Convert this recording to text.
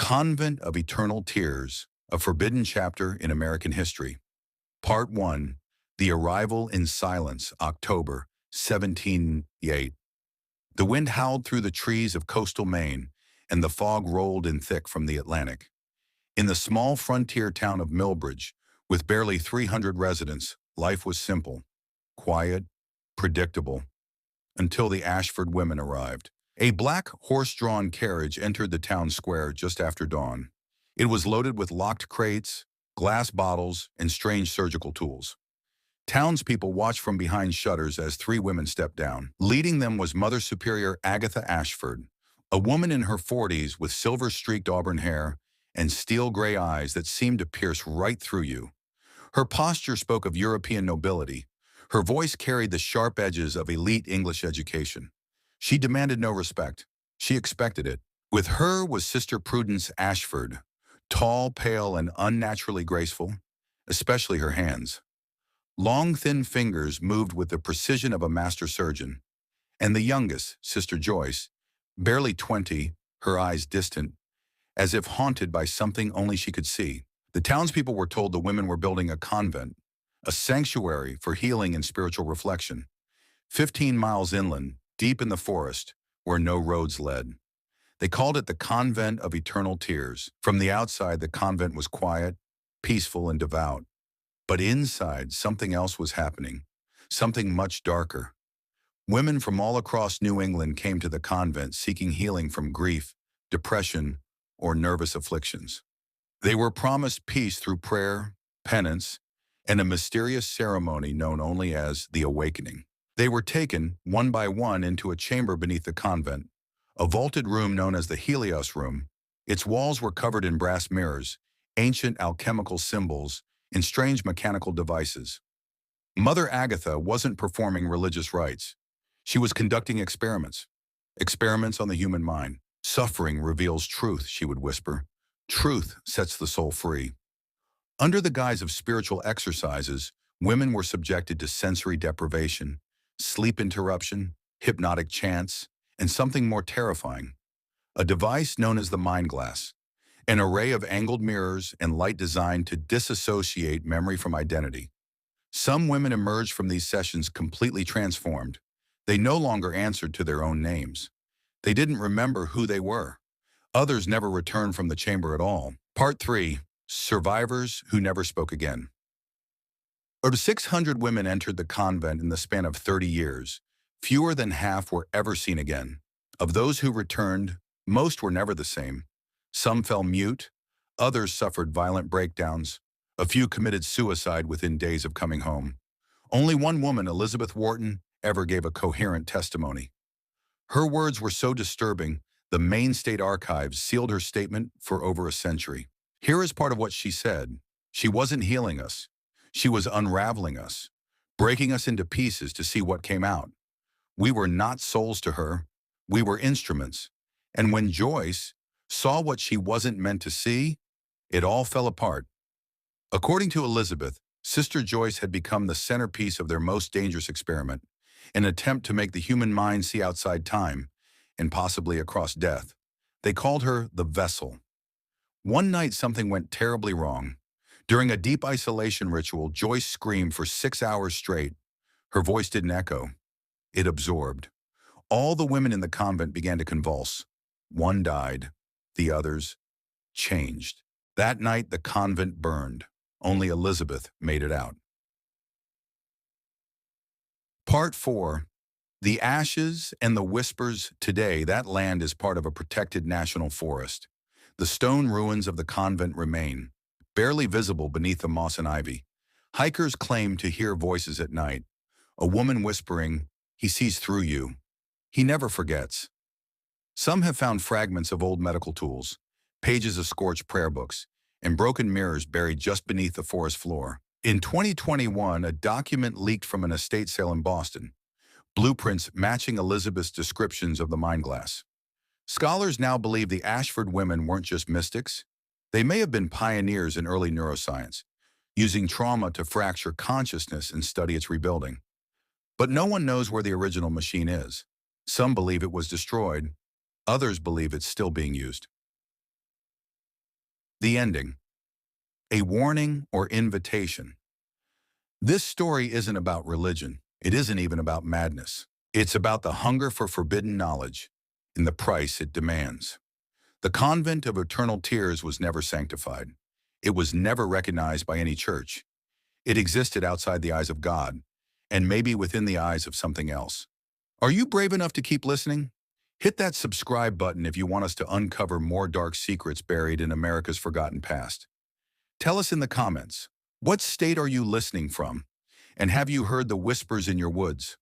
Convent of Eternal Tears, a forbidden chapter in American history. Part 1, The Arrival in Silence, October 1708. The wind howled through the trees of coastal Maine, and the fog rolled in thick from the Atlantic. In the small frontier town of Milbridge, with barely 300 residents, life was simple, quiet, predictable, until the Ashford women arrived. A black horse-drawn carriage entered the town square just after dawn. It was loaded with locked crates, glass bottles, and strange surgical tools. Townspeople watched from behind shutters as three women stepped down. Leading them was Mother Superior Agatha Ashford, a woman in her 40s with silver-streaked auburn hair and steel-gray eyes that seemed to pierce right through you. Her posture spoke of European nobility. Her voice carried the sharp edges of elite English education. She demanded no respect. She expected it. With her was Sister Prudence Ashford, tall, pale, and unnaturally graceful, especially her hands. Long, thin fingers moved with the precision of a master surgeon. And the youngest, Sister Joyce, barely 20, her eyes distant, as if haunted by something only she could see. The townspeople were told the women were building a convent, a sanctuary for healing and spiritual reflection. 15 miles inland, deep in the forest, where no roads led. They called it the Convent of Eternal Tears. From the outside, the convent was quiet, peaceful, and devout. But inside, something else was happening, something much darker. Women from all across New England came to the convent seeking healing from grief, depression, or nervous afflictions. They were promised peace through prayer, penance, and a mysterious ceremony known only as the Awakening. They were taken, one by one, into a chamber beneath the convent, a vaulted room known as the Helios Room. Its walls were covered in brass mirrors, ancient alchemical symbols, and strange mechanical devices. Mother Agatha wasn't performing religious rites. She was conducting experiments. Experiments on the human mind. Suffering reveals truth, she would whisper. Truth sets the soul free. Under the guise of spiritual exercises, women were subjected to sensory deprivation, sleep interruption, hypnotic chants, and something more terrifying, a device known as the mind glass, an array of angled mirrors and light designed to disassociate memory from identity. Some women emerged from these sessions completely transformed. They no longer answered to their own names. They didn't remember who they were. Others never returned from the chamber at all. Part 3. Survivors who never spoke again. Over 600 women entered the convent in the span of 30 years. Fewer than half were ever seen again. Of those who returned, most were never the same. Some fell mute, others suffered violent breakdowns. A few committed suicide within days of coming home. Only one woman, Elizabeth Wharton, ever gave a coherent testimony. Her words were so disturbing, the Maine State Archives sealed her statement for over a century. Here is part of what she said. She wasn't healing us. She was unraveling us, breaking us into pieces to see what came out. We were not souls to her. We were instruments. And when Joyce saw what she wasn't meant to see, it all fell apart. According to Elizabeth, Sister Joyce had become the centerpiece of their most dangerous experiment, an attempt to make the human mind see outside time, and possibly across death. They called her the vessel. One night something went terribly wrong. During a deep isolation ritual, Joyce screamed for 6 hours straight. Her voice didn't echo. It absorbed. All the women in the convent began to convulse. One died. The others changed. That night, the convent burned. Only Elizabeth made it out. Part 4. The Ashes and the Whispers. Today, that land is part of a protected national forest. The stone ruins of the convent remain, barely visible beneath the moss and ivy. Hikers claim to hear voices at night, a woman whispering, "He sees through you. He never forgets." Some have found fragments of old medical tools, pages of scorched prayer books, and broken mirrors buried just beneath the forest floor. In 2021, a document leaked from an estate sale in Boston, blueprints matching Elizabeth's descriptions of the mind glass. Scholars now believe the Ashford women weren't just mystics. They may have been pioneers in early neuroscience, using trauma to fracture consciousness and study its rebuilding. But no one knows where the original machine is. Some believe it was destroyed. Others believe it's still being used. The ending, a warning or invitation. This story isn't about religion. It isn't even about madness. It's about the hunger for forbidden knowledge and the price it demands. The Convent of Eternal Tears was never sanctified. It was never recognized by any church. It existed outside the eyes of God, and maybe within the eyes of something else. Are you brave enough to keep listening? Hit that subscribe button if you want us to uncover more dark secrets buried in America's forgotten past. Tell us in the comments, what state are you listening from? And have you heard the whispers in your woods?